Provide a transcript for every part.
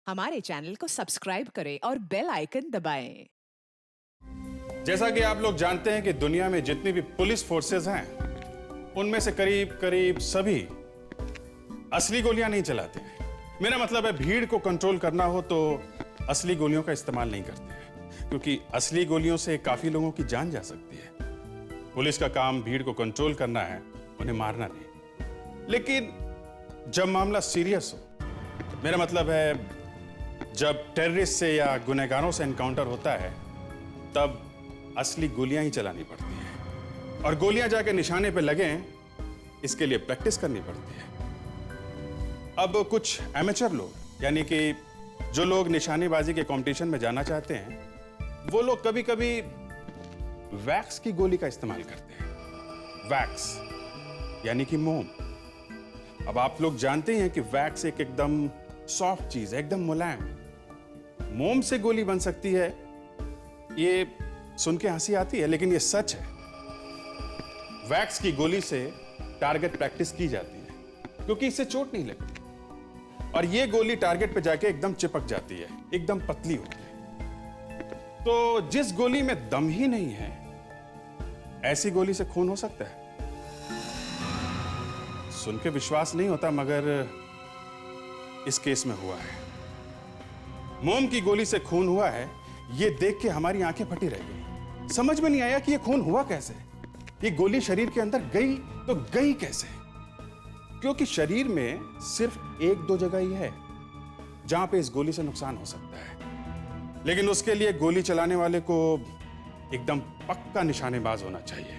हमारे चैनल को सब्सक्राइब करें और बेल आइकन दबाएं। जैसा कि आप लोग जानते हैं कि दुनिया में जितनी भी पुलिस फोर्सेस हैं, उनमें से करीब करीब सभी असली गोलियां नहीं चलाते हैं। मेरा मतलब है, भीड़ को कंट्रोल करना हो तो असली गोलियों का इस्तेमाल नहीं करते हैं, क्योंकि असली गोलियों से काफी लोगों की जान जा सकती है। पुलिस का काम भीड़ को कंट्रोल करना है, उन्हें मारना नहीं। लेकिन जब मामला सीरियस हो, मेरा मतलब है जब टेररिस्ट से या गुनहगारों से एनकाउंटर होता है, तब असली गोलियां ही चलानी पड़ती हैं। और गोलियां जाके निशाने पे लगें, इसके लिए प्रैक्टिस करनी पड़ती है। अब कुछ एमेचर लोग, यानी कि जो लोग निशानेबाजी के कंपटीशन में जाना चाहते हैं, वो लोग कभी कभी वैक्स की गोली का इस्तेमाल करते हैं। वैक्स यानी कि मोम। अब आप लोग जानते हैं कि वैक्स एक एकदम सॉफ्ट चीज है, एकदम मुलायम। मोम से गोली बन सकती है, ये सुन के हंसी आती है, लेकिन ये सच है। वैक्स की गोली से टारगेट प्रैक्टिस की जाती है, क्योंकि इससे चोट नहीं लगती और ये गोली टारगेट पे जाके एकदम चिपक जाती है, एकदम पतली होती है। तो जिस गोली में दम ही नहीं है, ऐसी गोली से खून हो सकता है? सुन के विश्वास नहीं होता, मगर इस केस में हुआ है। मोम की गोली से खून हुआ है, ये देख के हमारी आंखें फटी रह गई। समझ में नहीं आया कि ये खून हुआ कैसे। ये गोली शरीर के अंदर गई तो गई कैसे? क्योंकि शरीर में सिर्फ एक दो जगह ही है जहां पे इस गोली से नुकसान हो सकता है, लेकिन उसके लिए गोली चलाने वाले को एकदम पक्का निशानेबाज होना चाहिए।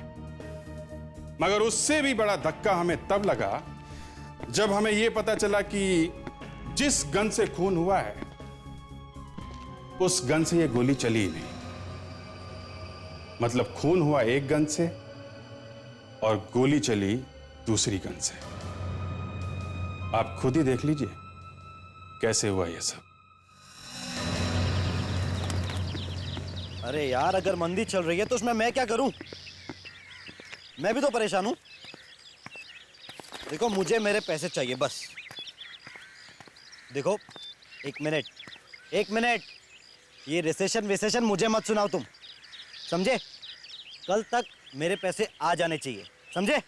मगर उससे भी बड़ा धक्का हमें तब लगा जब हमें यह पता चला कि जिस गन से खून हुआ है, उस गन से यह गोली चली ही नहीं। मतलब खून हुआ एक गन से और गोली चली दूसरी गन से। आप खुद ही देख लीजिए कैसे हुआ यह सब। अरे यार, अगर मंदी चल रही है तो उसमें मैं क्या करूं? मैं भी तो परेशान हूं। देखो, मुझे मेरे पैसे चाहिए बस। देखो, एक मिनट, ये रिसेशन मुझे मत सुनाओ तुम, समझे? कल तक मेरे पैसे आ जाने चाहिए, समझे?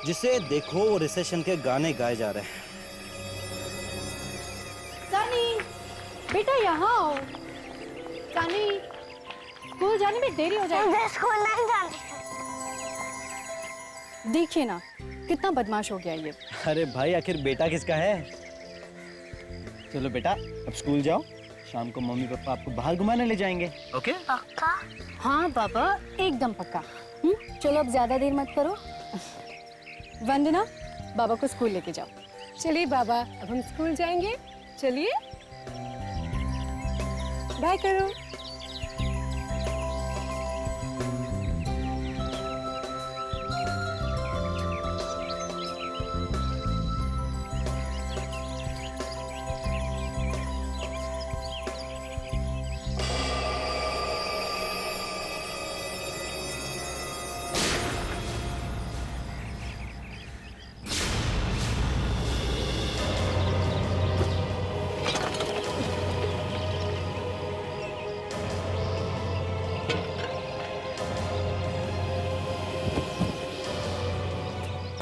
जिसे देखो वो रिसेशन के गाने गाए जा रहे हैं। सनी, बेटा यहाँ आओ। सनी, स्कूल जाने में देरी हो जाएगी। मुझे स्कूल नहीं जाना। देखिए ना, कितना बदमाश हो गया ये। अरे भाई, आखिर बेटा किसका है? चलो बेटा, अब स्कूल जाओ। शाम को मम्मी पापा आपको बाहर घुमाने ले जाएंगे, ओके? पक्का? हाँ पापा, एकदम पक्का। चलो अब ज्यादा देर मत करो। वंदना, बाबा को स्कूल लेके जाओ। चलिए बाबा, अब हम स्कूल जाएंगे। चलिए, बाय करो।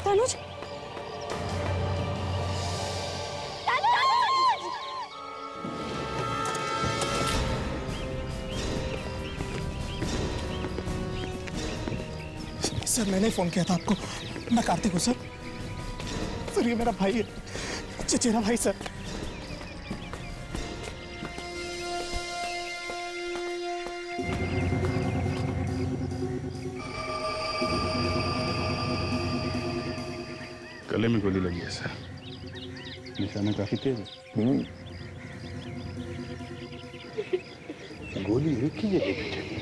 तनुज, सर, मैंने फोन किया था आपको। मैं कार्तिक हूँ सर। सर, ये मेरा भाई है, चचेरा भाई सर। गले में गोली लगी है सर, निशाना काफी तेज है। गोली एक ही जगह पे चली।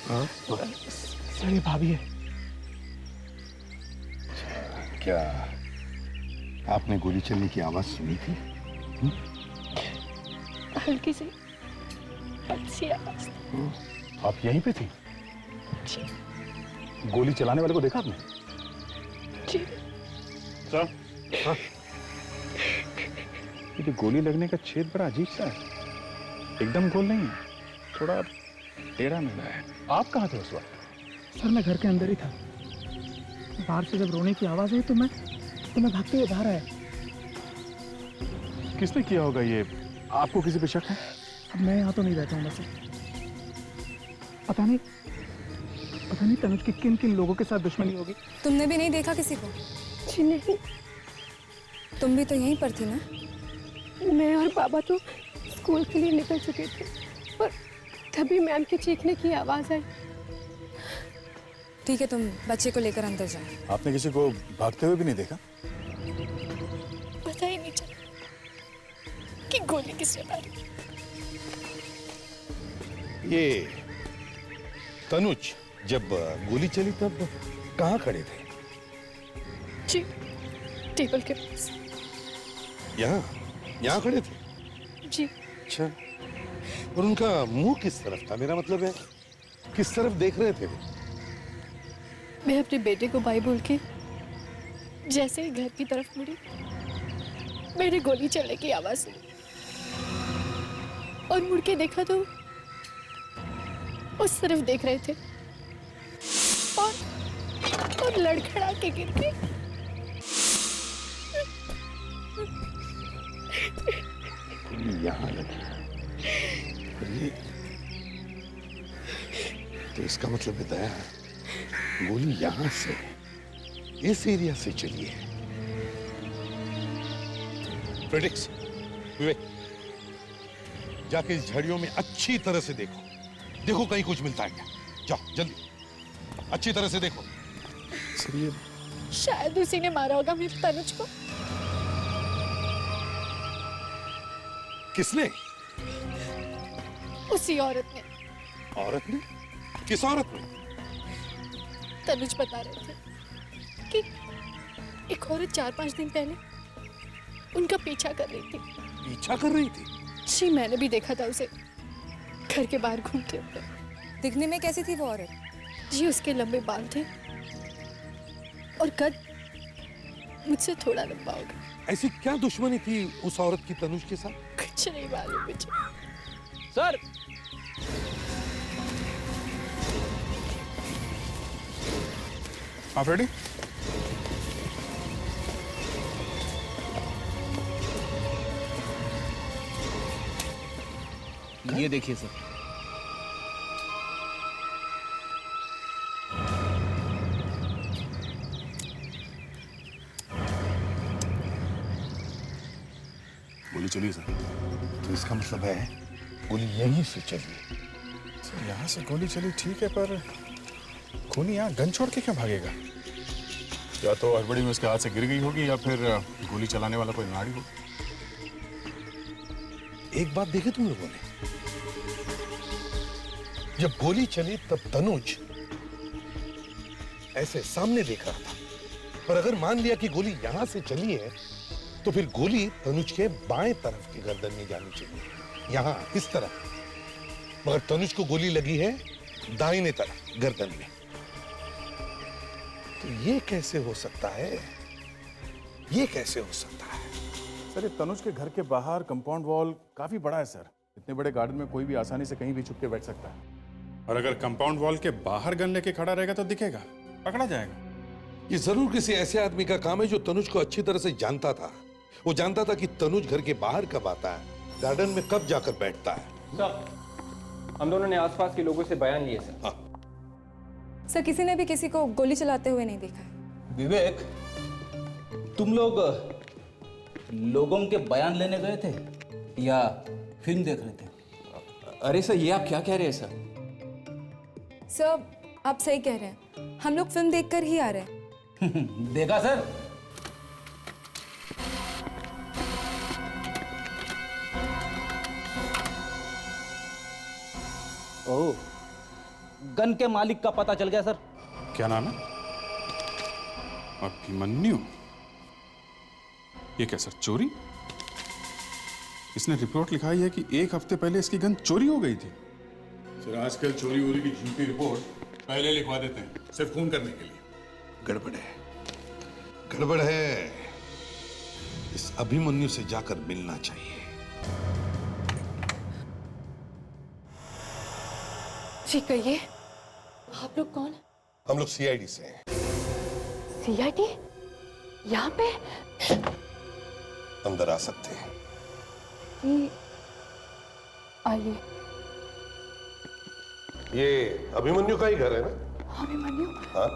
हाँ? सर, ये भाभी है। क्या आपने गोली चलने की आवाज सुनी थी? हल्की सी अच्छी आवाज। आप यहीं पे थी? गोली चलाने वाले को देखा आपने? जी। सर, हाँ। ये गोली लगने का छेद बड़ा अजीब सा है, एकदम गोल नहीं है, थोड़ा टेढ़ा मिला है। आप कहाँ थे उस वक्त? सर मैं घर के अंदर ही था। बाहर से जब रोने की आवाज आई तो मैं भागते हुए बाहर आया। किसने किया होगा ये? आपको किसी पे शक है? अब मैं यहाँ तो नहीं रहता हूँ वैसे। पता नहीं तनुज की किन किन लोगों के साथ दुश्मनी होगी। तुमने भी नहीं देखा किसी को? जी नहीं। तुम भी तो यहीं पर थी ना? मैं और बाबा तो स्कूल के लिए निकल चुके थे और तभी मैम के चीखने की आवाज आई। ठीक है, तुम बच्चे को लेकर अंदर जाओ। आपने किसी को भागते हुए भी नहीं देखा? पता ही नहीं चला कि गोली किसने मारी। ये तनुज जब गोली चली तब कहाँ खड़े थे? जी, टेबल के पास। यहाँ खड़े थे? जी। अच्छा, और उनका मुंह किस तरफ था? मेरा मतलब है किस तरफ देख रहे थे वो? मैं अपने बेटे को बाय बोल के जैसे ही घर की तरफ मुड़ी, मैंने गोली चलने की आवाज सुनी और मुड़ के देखा तो उस तरफ देख रहे थे और लड़खड़ा के गिर गए। यहाँ लगी। और ये तो इसका मतलब है दया, गोली यहां से, इस एरिया से चली है। फ्रेडिक्स, विवेक, जाके इस झड़ियों में अच्छी तरह से देखो कहीं कुछ मिलता है क्या। जाओ जल्दी, अच्छी तरह से देखो। शायद उसी ने मारा होगा मेरे तनुज को। किसने? उसी औरत ने। औरत ने? किस औरत ने? तनुज बता रहे थे कि एक औरत 4-5 दिन पहले उनका पीछा कर रही थी। पीछा कर रही थी? जी, मैंने भी देखा था उसे घर के बाहर घूमते हुए। दिखने में कैसी थी वो औरत? जी, उसके लंबे बाल थे और कद मुझसे थोड़ा लंबा होगा। ऐसी क्या दुश्मनी थी उस औरत की तनुज के साथ? कुछ नहीं मालूम मुझे। सर, आप रेडी? ये देखिए सर। गोली चली सर। तो इसका मतलब है गोली यहीं से चली। सर यहाँ से गोली चली ठीक है, पर खूनी यहाँ गन छोड़ के क्यों भागेगा? या तो हड़बड़ी में उसके हाथ से गिर गई होगी या फिर गोली चलाने वाला कोई नाड़ी हो। एक बात देखी तुम लोगों ने, जब गोली चली तब तनुज ऐसे सामने देख रहा था, पर अगर मान लिया कि गोली यहां से चली है तो फिर गोली तनुज के बाएं तरफ की गर्दन में जानी चाहिए, यहां इस तरफ। मगर तनुज को गोली लगी है दाहिने तरफ गर्दन में। तो ये कैसे हो सकता है? ये कैसे हो सकता है? सर ये तनुज के घर के बाहर कंपाउंड वॉल काफी बड़ा है सर। इतने बड़े गार्डन में कोई भी आसानी से कहीं भी छुप के बैठ सकता है, और अगर कंपाउंड वॉल के बाहर गन लेके खड़ा रहेगा तो दिखेगा, पकड़ा जाएगा। ये जरूर किसी ऐसे आदमी का काम है जो तनुज को अच्छी तरह से जानता था। वो जानता था कि तनुज घर के बाहर कब आता है, गार्डन में कब जाकर बैठता है। सर, हम दोनों ने आसपास के लोगों से बयान लिए सर। हाँ। सर, किसी ने भी किसी को गोली चलाते हुए नहीं देखा है। विवेक, तुम लोग लोगों के बयान लेने गए थे या फिल्म देख रहे थे? अरे सर, ये आप क्या कह रहे हैं सर? सर, आप सही कह रहे हैं, हम लोग फिल्म देखकर ही आ रहे हैं। देखा सर? ओह, गन के मालिक का पता चल गया सर। क्या नाम है? अभिमन्यु। ये क्या सर, चोरी? इसने रिपोर्ट लिखाई है कि 1 हफ्ते पहले इसकी गन चोरी हो गई थी। सर आजकल चोरी वोरी की झूठी रिपोर्ट पहले लिखवा देते हैं सिर्फ खून करने के लिए। गड़बड़ है, गड़बड़ है। इस अभिमन्यु से जाकर मिलना चाहिए। जी कहिए, आप लोग कौन? हम लोग सीआईडी से हैं। सीआईडी? यहाँ पे? अंदर आ सकते हैं? आइए। ये अभिमन्यु का ही घर है ना? अभिमन्यु? हाँ।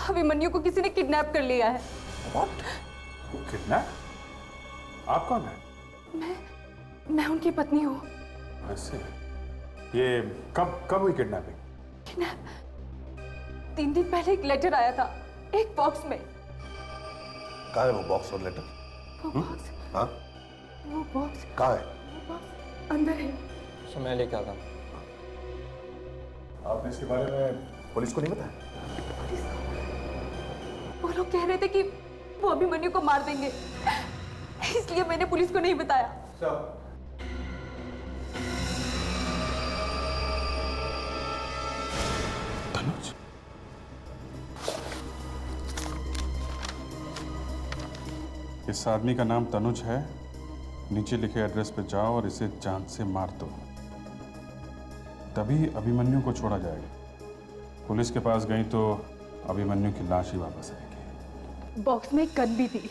अभिमन्यु को किसी ने किडनैप कर लिया है। What? किडनैप? आप कौन है? मैं उनकी पत्नी हूँ। ऐसे ये कब हुई किडनैपिंग? 3 दिन पहले एक लेटर आया था, एक बॉक्स में। कहाँ है वो बॉक्स और लेटर? वो बॉक्स, हाँ? वो बॉक्स कहाँ है? वो बॉक्स अंदर है। तो मैं लेके आता हूँ। आपने इसके बारे में पुलिस को नहीं बताया? वो लोग कह रहे थे कि वो अभिमन्यु को मार देंगे, इसलिए मैंने पुलिस को नहीं बताया। तनुज? इस आदमी का नाम तनुज है। नीचे लिखे एड्रेस पे जाओ और इसे जान से मार दो, तभी अभिमन्यु को छोड़ा जाएगा। पुलिस के पास गई तो अभिमन्यु की लाश ही वापस आएगी। बॉक्स में एक गन भी थी।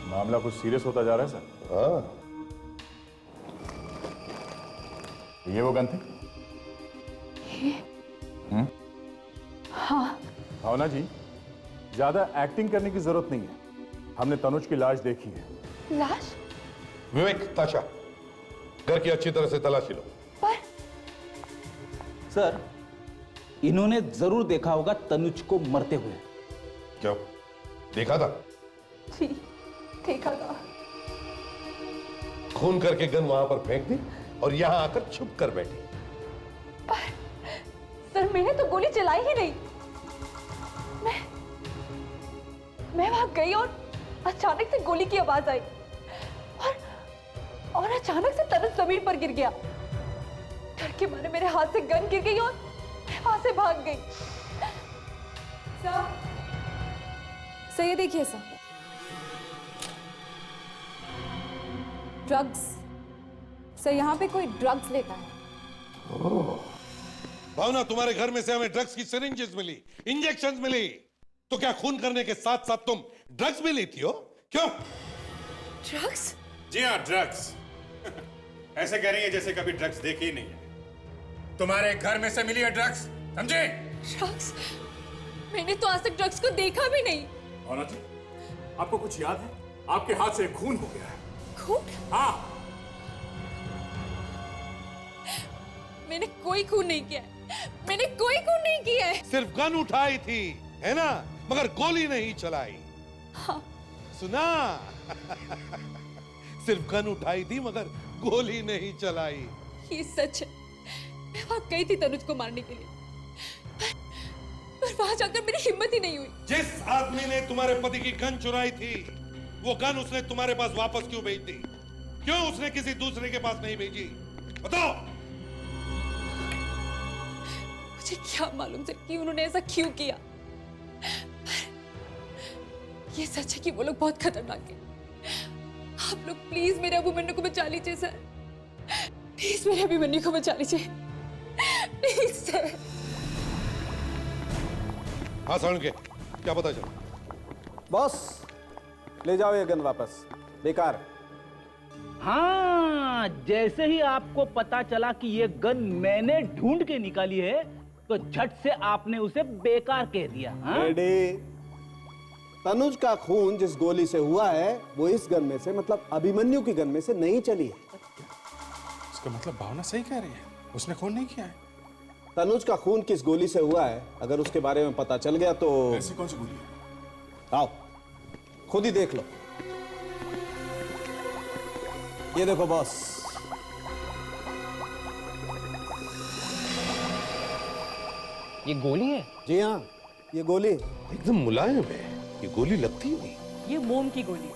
मामला कुछ सीरियस होता जा रहा है सर। हाँ। ये वो गन थी? हाँ। भावना जी, ज्यादा एक्टिंग करने की जरूरत नहीं है। हमने तनुज की लाश देखी है। लाश? विवेक, ताशा, घर की अच्छी तरह से तलाशी लो। पर सर, इन्होंने जरूर देखा होगा तनुज को मरते हुए। क्यों? देखा था? जी, देखा था। खून करके गन वहां पर फेंक दी और यहां आकर छुप कर बैठी। सर, मैंने तो गोली चलाई ही नहीं। मैं वहां गई और अचानक से गोली की आवाज आई और अचानक से तनुज जमीन पर गिर गया। डर के मारे मेरे हाथ से गन गिर गई और मैं वहां से भाग गई। सर ये देखिए सर, ड्रग्स। सर यहाँ पे कोई ड्रग्स लेता है। भावना, तुम्हारे घर में से हमें ड्रग्स की सिरिंजेस मिली, इंजेक्शंस मिली, तो क्या खून करने के साथ साथ तुम ड्रग्स भी लेती हो? क्यों? ड्रग्स? जी हाँ, ड्रग्स। ऐसे कह रही है जैसे कभी ड्रग्स देखी ही नहीं है। तुम्हारे घर में से मिली है ड्रग्स, समझे? ड्रग्स? मैंने तो आज तक ड्रग्स को देखा भी नहीं। भावना जी, आपको कुछ याद है? आपके हाथ से खून हो गया है। खून? हाँ। मैंने कोई खून नहीं किया है। मैंने कोई खून नहीं किया है। सिर्फ गन उठाई थी, है ना? मगर गोली नहीं चलाई। हाँ। सुना? सिर्फ गन उठाई थी मगर गोली नहीं चलाई। ये सच है। मैं वहां गई थी तनुज को मारने के लिए, पर वहां जाकर मेरी हिम्मत ही नहीं हुई। जिस आदमी ने तुम्हारे पति की गन चुराई थी, वो गन उसने तुम्हारे पास वापस क्यों भेज दी? क्यों उसने किसी दूसरे के पास नहीं भेजी? बताओ। मुझे क्या मालूम सर कि उन्होंने ऐसा क्यों किया। ये सच है कि वो लोग बहुत खतरनाक हैं। आप लोग प्लीज मेरे अभिमन्यु को बचा लीजिए सर। प्लीज मेरे अभिमन्यु को बचा लीजिए, प्लीज सर। हाँ सारण के, क्या पता चला? बॉस, ले जाओ ये गन वापस, बेकार। हाँ, जैसे ही आपको पता चला कि ये गन मैंने ढूंढ के निकाली है, तो झट से आपने उसे बेकार कह दिया। हाँ? रेडी। तनुज का खून जिस गोली से हुआ है, वो इस गन में से, मतलब अभिमन्यु की गन में से नहीं चली है। इसका मतलब भावना सही कह रही है, उसने खून नहीं किया है। तनुज का खून किस गोली से हुआ है, अगर उसके बारे में पता चल गया तो। ऐसी कौन सी गोली है? आओ, खुद ही देख लो। ये देखो बॉस, ये गोली है? जी हाँ, ये गोली। एकदम मुलायम है, ये गोली लगती ही नहीं। ये मोम की गोली।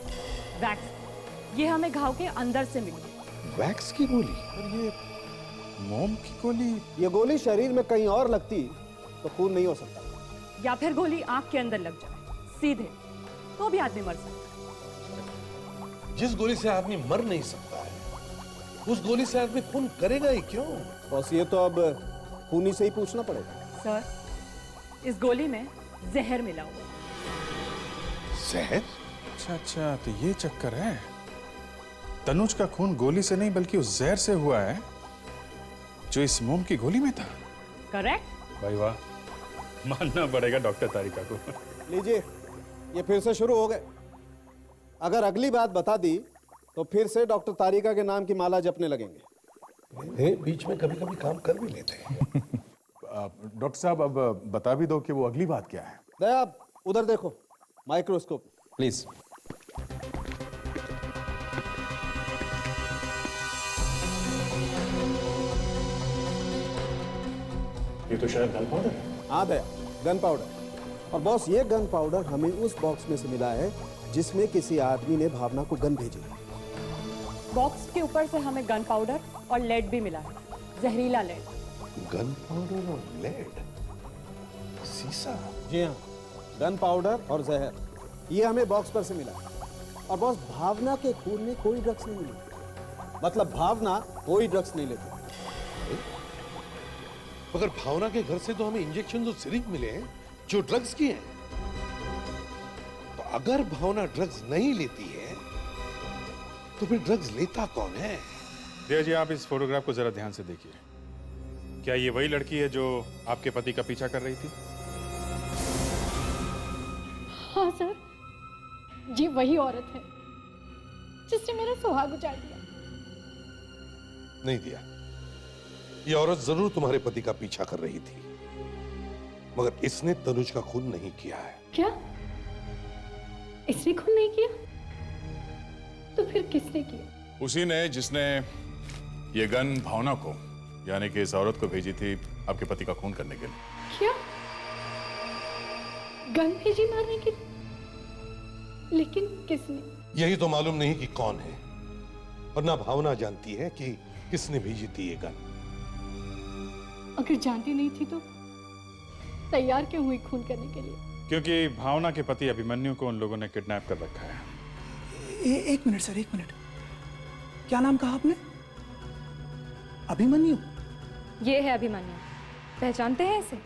वैक्स। ये हमें घाव के अंदर से मिली। वैक्स की गोली? और ये मोम की गोली? ये गोली शरीर में कहीं और लगती तो खून नहीं हो सकता। या फिर गोली आंख के अंदर लग जाए सीधे, तो भी आदमी मर सकता। जिस गोली से आदमी मर नहीं सकता है, उस गोली से आदमी खून करेगा ही क्यों? बस ये तो अब खूनी से ही पूछना पड़ेगा। सर, इस गोली में जहर मिला हुआ। जहर? अच्छा, तो ये चक्कर है। तनुज का खून गोली से नहीं बल्कि उस जहर से हुआ है जो इस मोम की गोली में था। करेक्ट। भाई वाह, मानना पड़ेगा डॉक्टर तारिका को। लीजिए, ये फिर से शुरू हो गए। अगर अगली बात बता दी तो फिर से डॉक्टर तारिका के नाम की माला जपने लगेंगे। बीच में कभी कभी काम कर भी लेते हैं। डॉक्टर साहब, अब बता भी दो कि वो अगली बात क्या है। दया, उधर देखो, माइक्रोस्कोप प्लीज। ये तो शायद गन पाउडर है। हाँ दया, गन पाउडर। और बॉस, ये गन पाउडर हमें उस बॉक्स में से मिला है जिसमें किसी आदमी ने भावना को गन भेजी। बॉक्स के ऊपर से हमें गन पाउडर और लेड भी मिला है, जहरीला लेड। गन पाउडर और लेड? सीसा? जी हाँ, गन पाउडर और जहर, ये हमें बॉक्स पर से मिला। और बॉस, भावना के खून में कोई ड्रग्स नहीं मिली। मतलब भावना कोई ड्रग्स नहीं लेती। मगर भावना के घर से तो हमें इंजेक्शन और सिरिंज मिले हैं जो ड्रग्स की हैं। तो अगर भावना ड्रग्स नहीं लेती है तो फिर ड्रग्स लेता कौन है? दया जी, आप इस फोटोग्राफ को जरा ध्यान से देखिए। क्या ये वही लड़की है जो आपके पति का पीछा कर रही थी? हाँ सर, ये वही औरत है जिसने मेरा सुहाग उजाड़ दिया। नहीं दिया, ये औरत जरूर तुम्हारे पति का पीछा कर रही थी, मगर इसने तनुज का खून नहीं किया है। क्या? इसने खून नहीं किया? तो फिर किसने किया? उसी ने जिसने ये गन भावना को, यानी कि इस औरत को भेजी थी आपके पति का खून करने के लिए। क्या? गन भेजी मारने के? लेकिन किसने? यही तो मालूम नहीं कि कौन है, और ना भावना जानती है कि किसने भेजी थी ये गन। अगर जानती नहीं थी तो तैयार क्यों हुई खून करने के लिए? क्योंकि भावना के पति अभिमन्यु को उन लोगों ने किडनैप कर रखा है। एक मिनट सर, एक मिनट। क्या नाम कहा आपने? अभिमन्यु? ये है अभिमन्यु, पहचानते हैं इसे?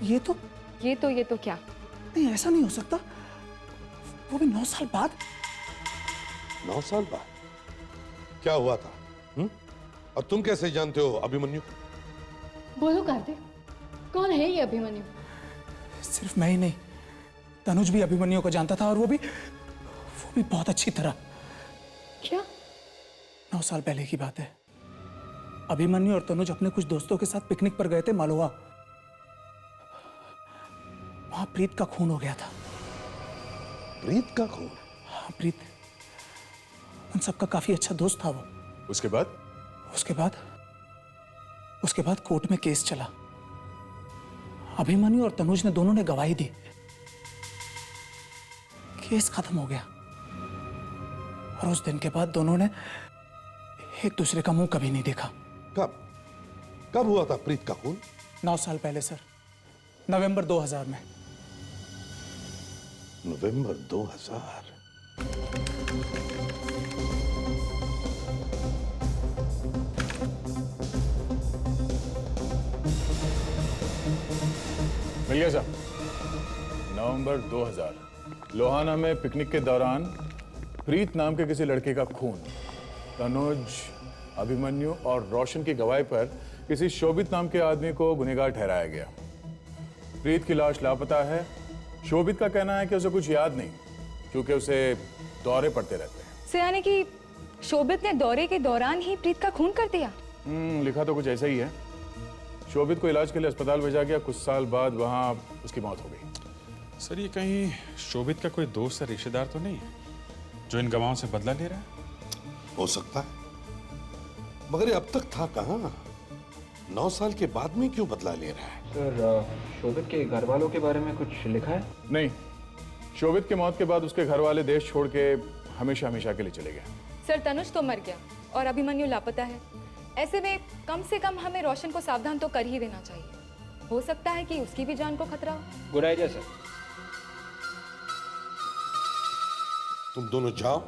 ये तो क्या? नहीं, ऐसा नहीं हो सकता। वो भी 9 साल बाद। 9 साल बाद? क्या हुआ था? और तुम कैसे जानते हो अभिमन्यु? बोलो कार्तिक, कौन है ये अभिमन्यु? सिर्फ मैं ही नहीं, तनुज भी अभिमन्यु को जानता था, और वो भी बहुत अच्छी तरह। क्या? 9 साल पहले की बात है। अभिमन्यु और तनुज अपने कुछ दोस्तों के साथ पिकनिक पर गए थे मालवा। वहां प्रीत का खून हो गया था। प्रीत का खून? हाँ, प्रीत उन सबका काफी अच्छा दोस्त था वो। उसके बाद? उसके बाद कोर्ट में केस चला। अभिमन्यु और तनुज ने दोनों ने गवाही दी। केस खत्म हो गया, और उस दिन के बाद दोनों ने एक दूसरे का मुंह कभी नहीं देखा। कब हुआ था प्रीत का खून? 9 साल पहले सर, नवंबर 2000 में। नवंबर 2000? मिल गया साहब। नवंबर 2000, लोहाना में पिकनिक के दौरान प्रीत नाम के किसी लड़के का खून तनुज, अभिमन्यु और रोशन की गवाही पर किसी शोभित नाम के आदमी को गुनहगार ठहराया गया। प्रीत की लाश लापता है। शोभित का कहना है कि उसे कुछ याद नहीं, क्योंकि उसे दौरे पड़ते रहते हैं। सो यानी कि शोभित ने दौरे के दौरान ही प्रीत का खून कर दिया? लिखा तो कुछ ऐसा ही है। शोभित को इलाज के लिए अस्पताल भेजा गया। कुछ साल बाद वहां उसकी मौत हो गई। सर, ये कहीं शोभित का कोई दोस्त या रिश्तेदार तो नहीं है जो इन गवाहों से बदला ले रहा है? हो सकता है, मगर ये अब तक था कहाँ? 9 साल के बाद में क्यों बदला ले रहा है? सर, शोभित के घर वालों के बारे में कुछ लिखा है? नहीं, शोभित की मौत के बाद उसके घर वाले देश छोड़ के हमेशा हमेशा के लिए चले गए। सर तनुज तो मर गया और अभिमन्यु लापता है। ऐसे में कम से कम हमें रोशन को सावधान तो कर ही देना चाहिए। हो सकता है कि उसकी भी जान को खतरा हो। Good idea sir. तुम दोनों जाओ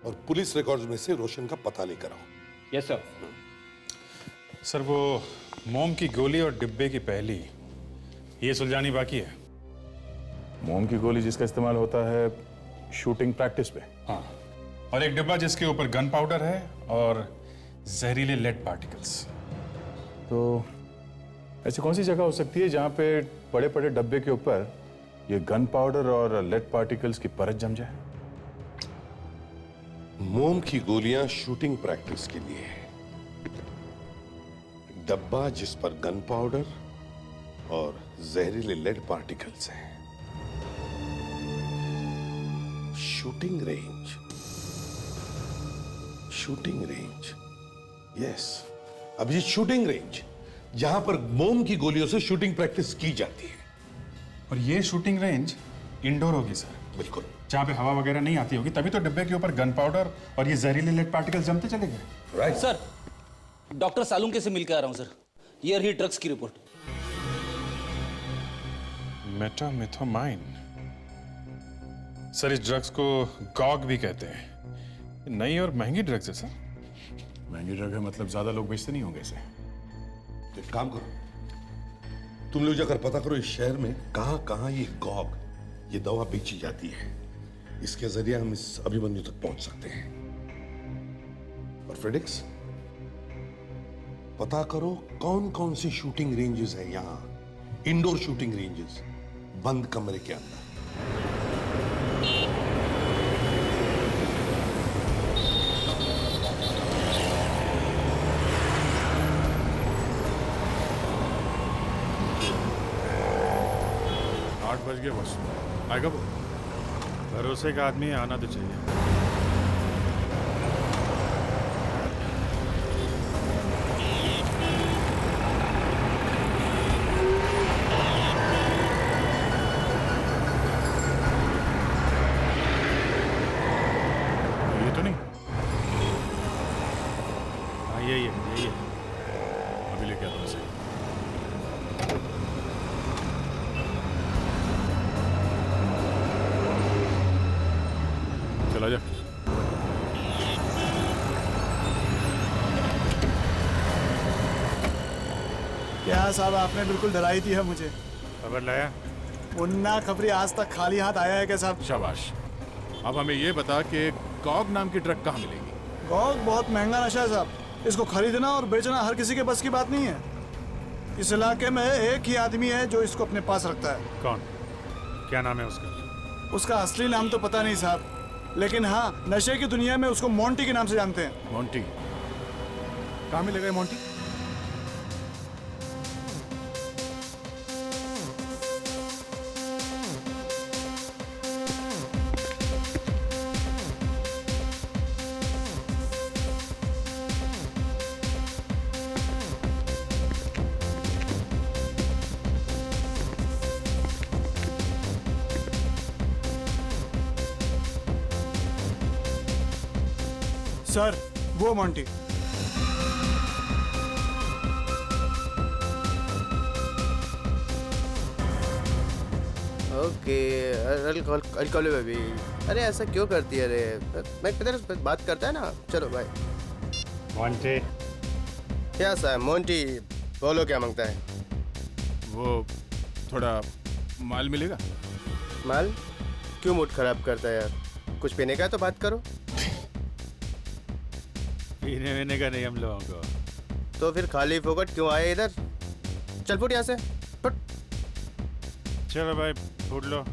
और पुलिस रिकॉर्ड्स में से रोशन का पता लेकर आओ। Yes sir. सर वो मोम की गोली और डिब्बे की पहली ये सुलझानी बाकी है। मोम की गोली जिसका इस्तेमाल होता है शूटिंग प्रैक्टिस पे, हाँ, और एक डिब्बा जिसके ऊपर गन पाउडर है और जहरीले लेड पार्टिकल्स। तो ऐसी कौन सी जगह हो सकती है जहां पे बड़े बड़े डब्बे के ऊपर ये गन पाउडर और लेड पार्टिकल्स की परत जम जाए? मोम की गोलियां शूटिंग प्रैक्टिस के लिए, डब्बा जिस पर गन पाउडर और जहरीले लेड पार्टिकल्स हैं। Shooting range, shooting range, yes, Abhijeet, shooting range जहां पर मोम की गोलियों से शूटिंग प्रैक्टिस की जाती है। और ये शूटिंग रेंज इंडोर होगी सर? बिल्कुल, जहां पे हवा वगैरह नहीं आती होगी, तभी तो डिब्बे के ऊपर गन पाउडर और ये जहरीले लेड पार्टिकल्स जमते चले गए। राइट सर, डॉक्टर सालुंके से मिलकर आ रहा हूं सर। ये रही ड्रग्स की रिपोर्ट। मेटामिथोमाइन। सर इस ड्रग्स को गॉग भी कहते हैं। नई और महंगी ड्रग्स है सर। महंगी ड्रग है मतलब ज्यादा लोग बेचते नहीं होंगे इसे। तो एक काम करो, तुम लोग जाकर पता करो इस शहर में कहां कहां ये गॉग, ये दवा बेची जाती है। इसके जरिए हम इस अभिमन्यु तक पहुंच सकते हैं। और फ्रेडिक्स, पता करो कौन कौन सी शूटिंग रेंजेस हैं यहां, इंडोर शूटिंग रेंजेस, बंद कमरे के अंदर। 8 बज गए बस। आएगा वो? भरोसे का आदमी है, आना तो चाहिए। ये तो नहीं? हाँ यही है। अभी लेके आता हूँ सही। चला जा। क्या साहब, आपने बिल्कुल डराई थी है मुझे। खबर लाया? मुन्ना खबरी आज तक खाली हाथ आया है क्या साहब? शाबाश। अब हमें ये बता कि गॉग नाम की ड्रग कहाँ मिलेगी? गॉग बहुत महंगा नशा है साहब। इसको खरीदना और बेचना हर किसी के बस की बात नहीं है। इस इलाके में एक ही आदमी है जो इसको अपने पास रखता है। कौन? क्या नाम है उसका? उसका असली नाम तो पता नहीं साहब, लेकिन हाँ, नशे की दुनिया में उसको मोंटी के नाम से जानते हैं। मोंटी? कहाँ मिलेगा ये मोंटी? सर, वो Monty. Okay, I'll call you baby। अरे ऐसा क्यों करती है? अरे मैं तेरे बात करता है ना। चलो भाई। मोंटी? क्या साहब? मोंटी बोलो, क्या मांगता है? वो थोड़ा माल मिलेगा? माल? क्यों मूड खराब करता है यार? कुछ पीने का तो बात करो। पीने वीने का नहीं हम लोगों को। तो फिर खाली फोकट क्यों आए इधर? चल फुट यहाँ से, फुट। चलो भाई फूट लो।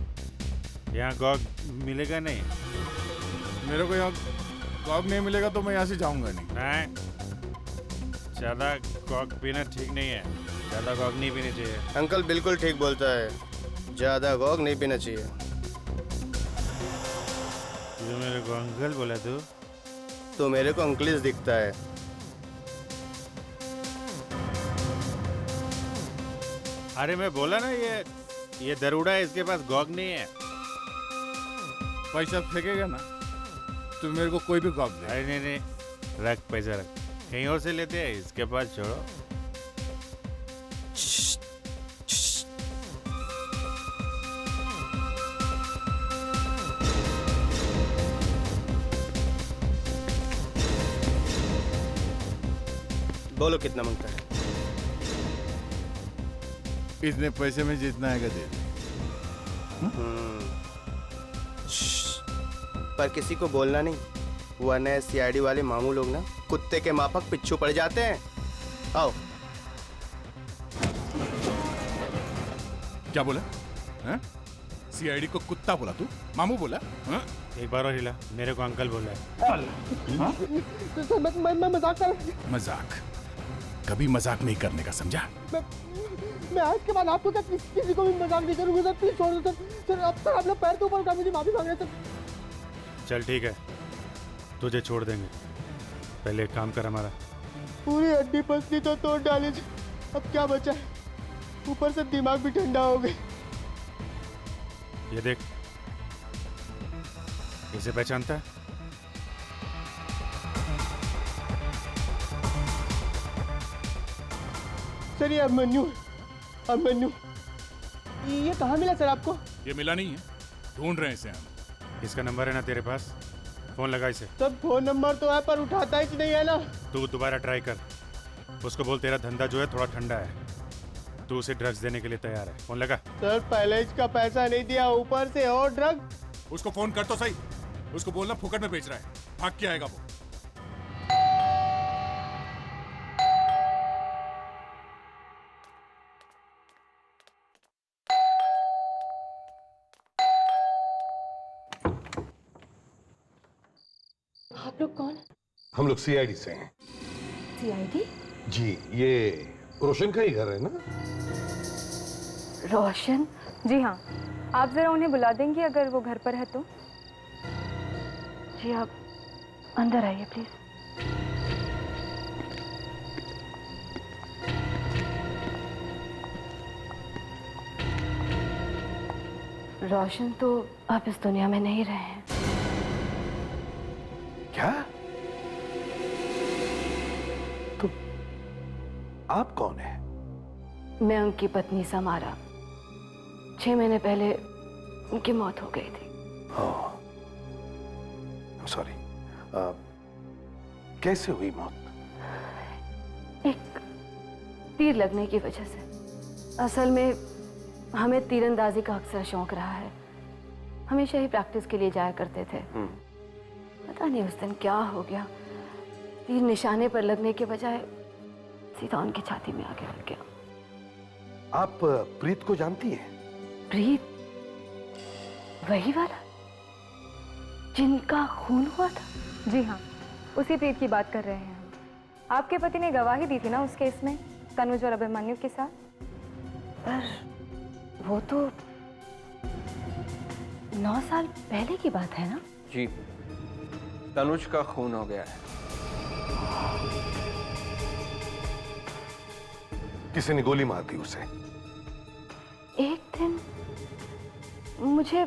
यहाँ गॉग मिलेगा नहीं? मेरे को यहाँ गॉग नहीं मिलेगा तो मैं यहाँ से जाऊँगा नहीं। ज़्यादा गॉग पीना ठीक नहीं है। ज़्यादा गॉग नहीं पीनी चाहिए। अंकल बिल्कुल ठीक बोलता है, ज़्यादा गॉग नहीं पीना चाहिए। जो मेरे को अंकल बोला तो मेरे को अंकलिस दिखता है। अरे मैं बोला ना, ये दरोड़ा है, इसके पास गॉग नहीं है। पैसा फेंकेगा ना तो मेरे को कोई भी गॉब दे। अरे नहीं नहीं, रख पैसा रख, कहीं और से लेते हैं, इसके पास छोड़ो। बोलो कितना मांगता है? इतने पैसे में जितना आएगा दे दे। पर किसी को बोलना नहीं, वरना सीआईडी वाले मामू लोग ना कुत्ते के माफक पिच्छू पड़ जाते हैं। आओ। क्या बोला? सीआईडी को कुत्ता बोला तू? मामू बोला? एक बार और हिला, मेरे को अंकल बोल रहा है। मैं मजाक कर। मजाक कभी मजाक नहीं करने का, समझा? मैं आज के बाद आपको क्या किसी को भी मजाक नहीं करूंगा सर, प्लीज छोड़ दो सर। अब तक आप लोग पैर के ऊपर उठा मुझे माफी मांग रहे सर। चल ठीक है, तुझे छोड़ देंगे, पहले एक काम कर हमारा। पूरी हड्डी पसली तो तोड़ डाली, अब क्या बचा है? ऊपर से दिमाग भी ठंडा हो गया। ये देख, इसे पहचानता है? सर ये अभिमन्यु, अभिमन्यु। ये कहाँ मिला सर आपको? ये मिला नहीं है, ढूंढ रहे हैं इसे हम। इसका नंबर है ना तेरे पास? फोन लगा इसे। सर फोन नंबर तो है पर उठाता ही नहीं है ना। तू दोबारा ट्राई कर, उसको बोल तेरा धंधा जो है थोड़ा ठंडा है, तू उसे ड्रग्स देने के लिए तैयार है। फोन लगा। सर पहले इसका पैसा नहीं दिया, ऊपर से और ड्रग। उसको फोन कर तो सही, उसको बोलना फुकट में बेच रहा है, भाग के आएगा वो। आप लोग कौन? हम लोग सीआईडी से हैं। सीआईडी? जी, ये रोशन का ही घर है ना? रोशन? जी हाँ, आप जरा उन्हें बुला देंगे अगर वो घर पर है तो। जी आप अंदर आइए प्लीज। रोशन तो अब इस दुनिया में नहीं रहे हैं। क्या? तो आप कौन है? मैं उनकी पत्नी समारा। 6 महीने पहले उनकी मौत हो गई थी। सॉरी, कैसे हुई मौत? एक तीर लगने की वजह से। असल में हमें तीरंदाजी का अक्सर शौक रहा है, हमेशा ही प्रैक्टिस के लिए जाया करते थे। पता नहीं उस दिन क्या हो गया, तीर निशाने पर लगने के बजाय सीधा उनकी छाती में आके लग गया। आप प्रीत को जानती हैं? प्रीत? वही वाला जिनका खून हुआ था? जी हाँ, उसी प्रीत की बात कर रहे हैं हम। आपके पति ने गवाही दी थी ना उस केस में, तनुज और अभिमन्यु के साथ। पर वो तो 9 साल पहले की बात है ना? जी, तनुज का खून हो गया है। किसी ने गोली मार दी उसे। एक दिन मुझे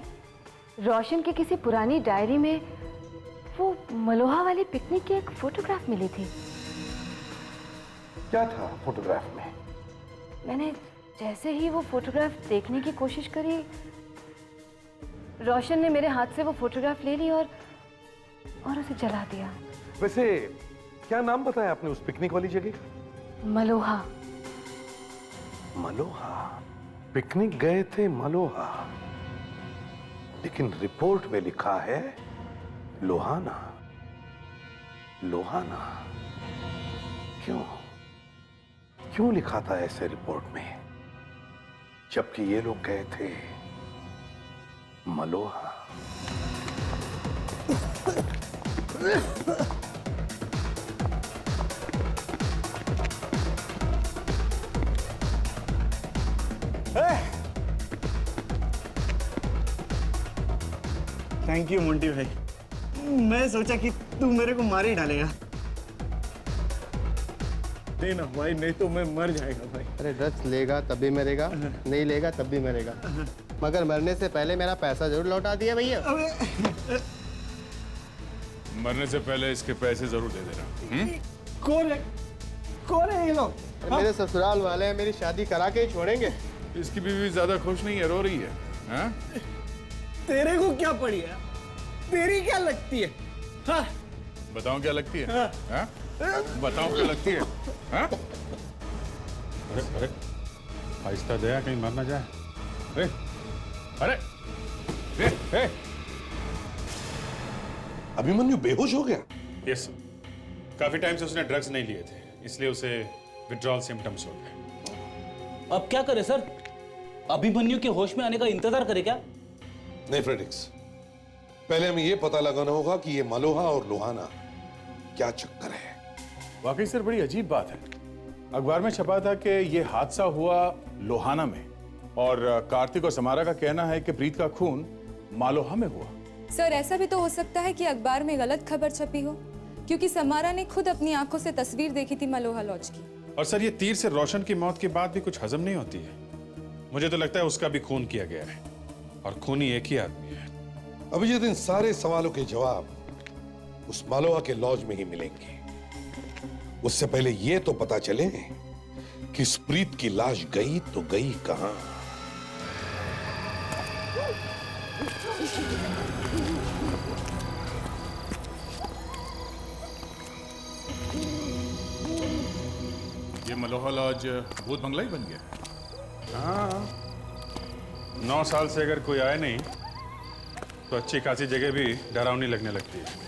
रोशन की किसी पुरानी डायरी में वो मलोहा वाली पिकनिक की एक फोटोग्राफ मिली थी। क्या था फोटोग्राफ में? मैंने जैसे ही वो फोटोग्राफ देखने की कोशिश करी, रोशन ने मेरे हाथ से वो फोटोग्राफ ले ली और उसे जला दिया। वैसे क्या नाम बताया आपने उस पिकनिक वाली जगह का? मलोहा। मलोहा? पिकनिक गए थे मलोहा, लेकिन रिपोर्ट में लिखा है लोहाना। लोहाना क्यों? क्यों लिखा था ऐसे रिपोर्ट में, जबकि ये लोग गए थे मलोहा? थैंक यू मोंटी भाई, मैं सोचा कि तू मेरे को मार ही डालेगा। देना भाई, नहीं तो मैं मर जाएगा भाई। अरे ड्रग्स लेगा तब भी मरेगा, नहीं लेगा तब भी मरेगा, मगर मरने से पहले मेरा पैसा जरूर लौटा दिया भैया। मरने से पहले इसके पैसे जरूर दे देना। कौन है ये लोग? मेरे ससुराल वाले हैं, मेरी शादी करा के ही छोड़ेंगे। इसकी बीवी ज्यादा खुश नहीं है, रो रही है। हाँ? तेरे को क्या पड़ी है? तेरी क्या लगती है? हाँ? बताऊं क्या लगती है? हाँ? बताऊं क्या लगती है? हाँ? अरे अरे आहिस्ता दया, कहीं मर ना जाए। अरे अरे ए, ए। अभिमन्यु बेहोश हो गया? यस, काफी टाइम से उसने ड्रग्स नहीं लिए थे, इसलिए उसे विड्रॉल सिम्टम्स हो गए। अब क्या करे सर? अभिमन्यु के होश में आने का इंतजार करे क्या? नहीं फ्रेडिक्स, पहले हमें यह पता लगाना होगा कि ये मलोहा और लोहाना क्या चक्कर है। वाकई सर बड़ी अजीब बात है। अखबार में छपा था कि ये हादसा हुआ लोहाना में, और कार्तिक और समारा का कहना है कि प्रीत का खून मालोहा में हुआ। सर ऐसा भी तो हो सकता है कि अखबार में गलत खबर छपी हो, क्योंकि समारा ने खुद अपनी आंखों से तस्वीर देखी थी मलोहा लॉज की। और सर ये तीर से रोशन की मौत के बाद भी कुछ हजम नहीं होती है। मुझे तो लगता है उसका भी खून किया गया है, और खूनी एक ही आदमी है। अभिजीत, इन सारे सवालों के जवाब उस मालोहा के लॉज में ही मिलेंगे। उससे पहले यह तो पता चले कि इस प्रीत की लाश गई तो गई कहां। ये मलोहा लॉज भूत बंगला ही बन गया। हाँ, 9 साल से अगर कोई आए नहीं तो अच्छी खासी जगह भी डरावनी लगने लगती है।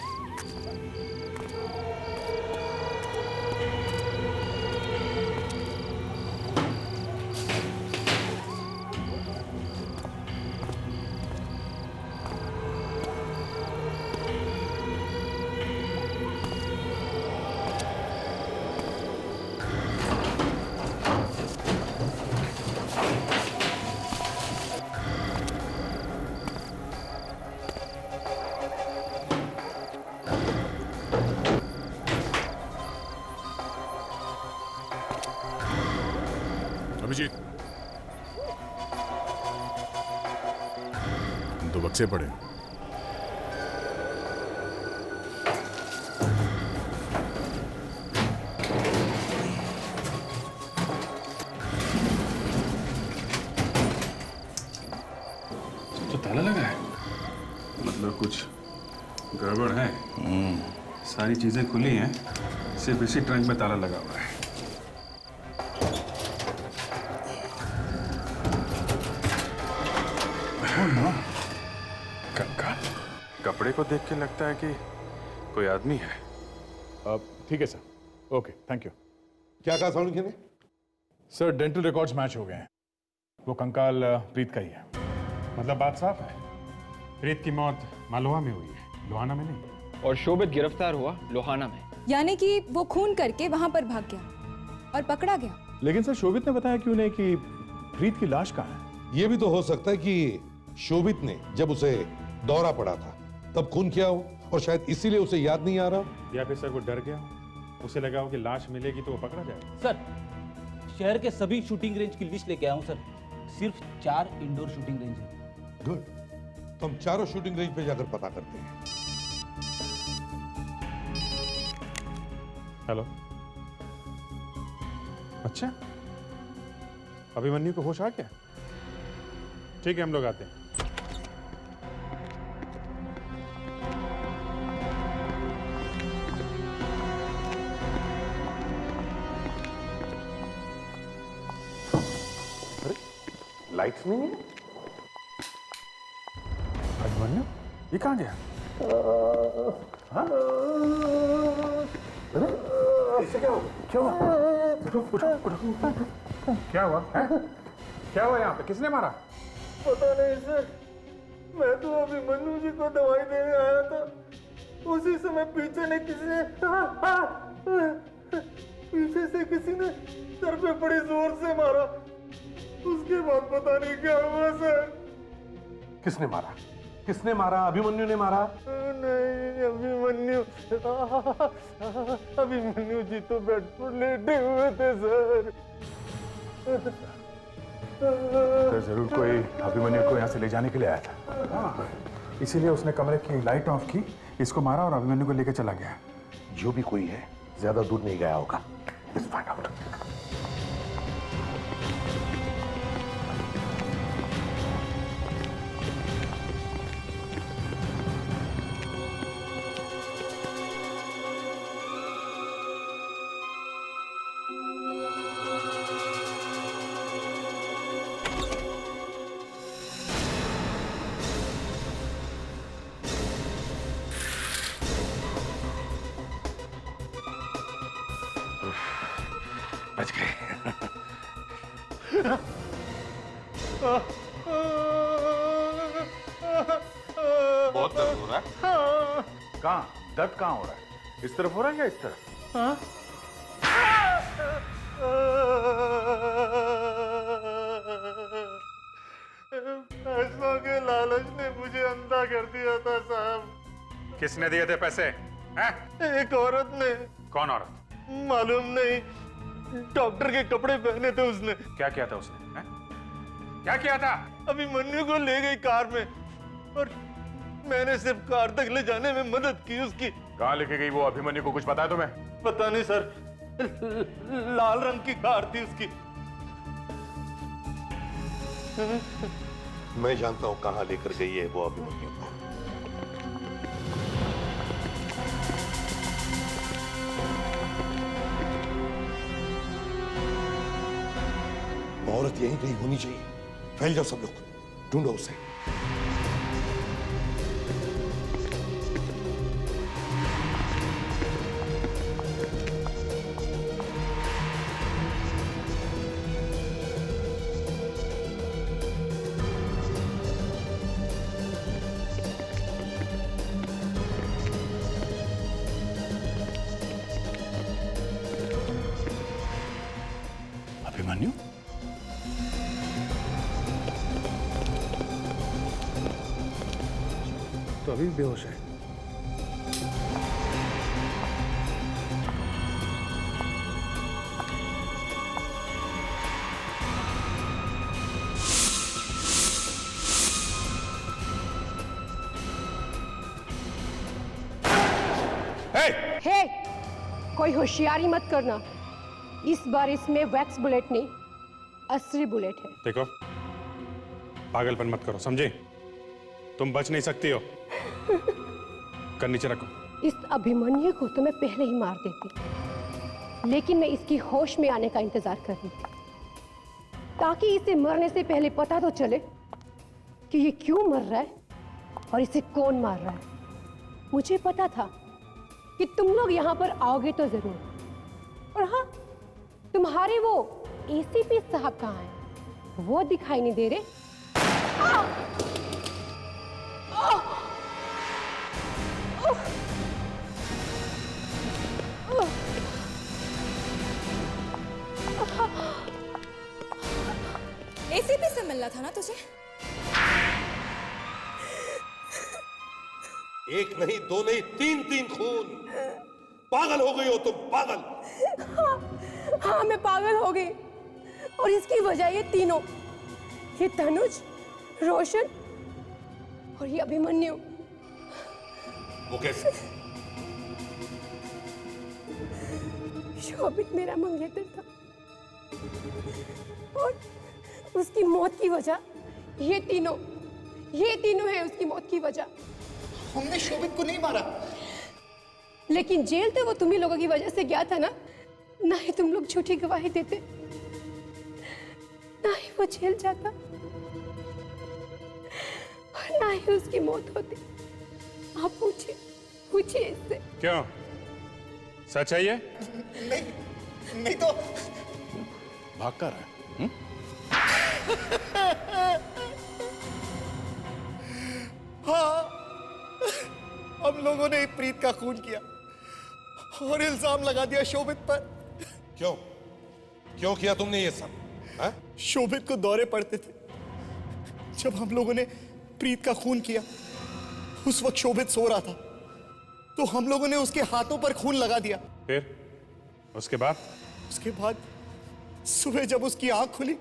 अभिजीत, तो बक्से पड़े। तो ताला लगा है, मतलब कुछ गड़बड़ है। सारी चीजें खुली हैं, सिर्फ इसी ट्रंक में ताला लगा हुआ है। कपड़े को देख के लगता है कि कोई आदमी है। अब ठीक है सर, ओके, थैंक यू। क्या कहा साउंड ने? सर डेंटल रिकॉर्ड्स मैच हो गए हैं, वो कंकाल प्रीत का ही है। मतलब बात साफ है, प्रीत की मौत मालोहा में हुई है, लोहाना में नहीं। और शोभित गिरफ्तार हुआ लोहाना में। यानी कि वो खून करके वहां पर भाग गया और पकड़ा गया। लेकिन सर शोभित ने बताया क्यों नहीं कि प्रीत की लाश कहाँ है? यह भी तो हो सकता है कि शोभित ने जब उसे दौरा पड़ा था तब खून किया हो, और शायद इसीलिए उसे याद नहीं आ रहा। या फिर सर वो डर गया, उसे लगा हो कि लाश मिलेगी तो वो पकड़ा जाएगा। सर शहर के सभी शूटिंग रेंज की लिस्ट लेके आया हूं सर, सिर्फ 4 इंडोर शूटिंग रेंज है। गुड, तो हम चारों शूटिंग रेंज पे जाकर पता करते हैं। हेलो, अच्छा अभिमन्यु को होश आ गया? ठीक है, हम लोग आते हैं। लाइट्स नहीं है। अभिमन्यु ये कहाँ गया? हाँ? इससे क्या हुआ? क्या हुआ? क्या हुआ? क्या हुआ यहाँ पे? किसने मारा? पता नहीं सर, मैं तो अभिमन्यु जी को दवाई देने आया था, उसी समय पीछे ने पीछे से किसी ने सर पे बड़ी जोर से मारा। उसके बाद पता नहीं क्या हुआ सर। किसने मारा? किसने मारा? अभिमन्यु ने मारा? नहीं, अभिमन्यु जी तो बेड पर लेटे हुए थे सर। तो जरूर कोई अभिमन्यु को यहाँ से ले जाने के लिए आया था। इसीलिए उसने कमरे की लाइट ऑफ की, इसको मारा और अभिमन्यु को लेकर चला गया। जो भी कोई है ज्यादा दूर नहीं गया होगा। Let's find out. बच गए। बहुत दर्द हो रहा है। कहाँ? दर्द कहाँ हो रहा है? इस तरफ हो रहा है या इस तरफ? पैसों के लालच ने मुझे अंधा कर दिया था साहब। किसने दिए थे पैसे? हैं? एक औरत ने। कौन औरत? मालूम नहीं, डॉक्टर के कपड़े पहने थे उसने। क्या किया था उसने? हैं? क्या किया था? अभिमन्यु को ले गई कार में और मैंने सिर्फ कार तक ले जाने में मदद की उसकी। कहाँ लेके गई वो अभिमन्यु को, कुछ पता है तुम्हें? पता नहीं सर, लाल रंग की कार थी उसकी। मैं जानता हूं कहां लेकर गई है वो अभिमन्यु को। औरत यहीं कहीं होनी चाहिए। फैल जाओ सब लोग, ढूंढो उसे। अभिमन्यु? तो अभी भी बेहोश है। हे, कोई होशियारी मत करना। इस बार इसमें वैक्स बुलेट नहीं, असली बुलेट है। देखो, पागलपन मत करो, समझे? तुम बच नहीं सकती हो। कर नीचे रखो। इस अभिमन्यु को तो मैं पहले ही मार देती, लेकिन मैं इसकी होश में आने का इंतजार कर रही थी, ताकि इसे मरने से पहले पता तो चले कि ये क्यों मर रहा है और इसे कौन मार रहा है। मुझे पता था कि तुम लोग यहाँ पर आओगे तो जरूर। और हाँ, तुम्हारे वो एसीपी साहब कहाँ हैं? वो दिखाई नहीं दे रहे। एसीपी से मिलना था ना तुझे? एक नहीं, दो नहीं, तीन तीन खून। पागल हो गई हो तुम, पागल। हाँ, मैं पागल हो गई, और इसकी वजह ये तीनों, ये तनुज, रोशन और ये अभिमन्यु। वो कैसे? शोभित मेरा मंगेतर था और उसकी मौत की वजह ये तीनों है उसकी मौत की वजह। हमने शोभित को नहीं मारा, लेकिन जेल तो वो तुम ही लोगों की वजह से गया था ना। ना ही तुम लोग झूठी गवाही देते, ना ही वो जेल जाता, और ना ही उसकी मौत होती। आप पूछिए इससे। क्यों? सच है ये? नहीं तो भाग कर रहा है? हाँ, हम लोगों ने प्रीत का खून किया और इल्जाम लगा दिया शोभित पर। क्यों किया तुमने ये सब? हा? शोभित को दौरे पड़ते थे। जब हम लोगों ने प्रीत का खून किया, उस वक्त शोभित सो रहा था, तो हम लोगों ने उसके हाथों पर खून लगा दिया। फिर उसके बाद सुबह जब उसकी आंख खुली,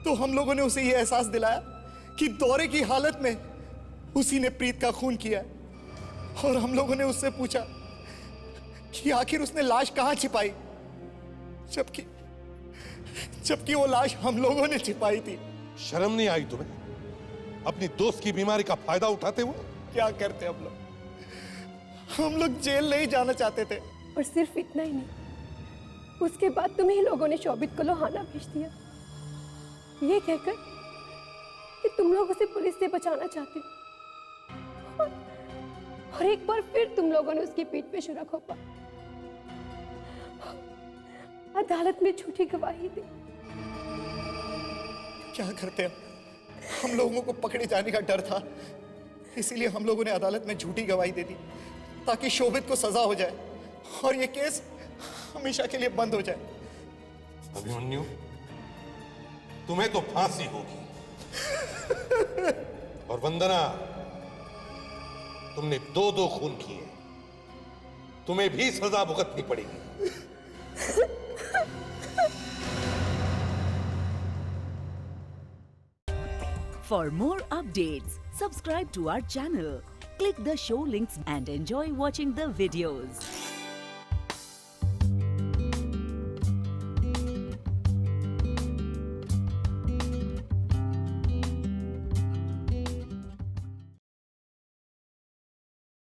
तो हम लोगों ने उसे यह एहसास दिलाया कि दौरे की हालत में उसी ने प्रीत का खून किया है। और हम लोगों ने उससे पूछा कि आखिर उसने लाश कहां छिपाई, जबकि वो लाश हम लोगों ने छिपाई थी। शर्म नहीं आई तुम्हें अपनी दोस्त की बीमारी का फायदा उठाते हुए? क्या करते हम लोग जेल नहीं जाना चाहते थे। और सिर्फ इतना ही नहीं, उसके बाद तुम्ही लोगों ने शोभित को लोहाना भेज दिया, ये कहकर कि तुम लोग उसे पुलिस से बचाना चाहते हो। और एक बार फिर तुम लोगों ने उसकी पीठ पे छुरा घोंपा, अदालत में झूठी गवाही दी। क्या करते हम लोगों को पकड़े जाने का डर था, इसीलिए हम लोगों ने अदालत में झूठी गवाही दे दी ताकि शोभित को सजा हो जाए और ये केस हमेशा के लिए बंद हो जाए। अभिमन्यु, तुम्हें तो फांसी होगी। और वंदना, तुमने 2 खून किए, तुम्हें भी सजा भुगतनी पड़ेगी। For more updates, subscribe to our channel, click the show links and enjoy watching the videos.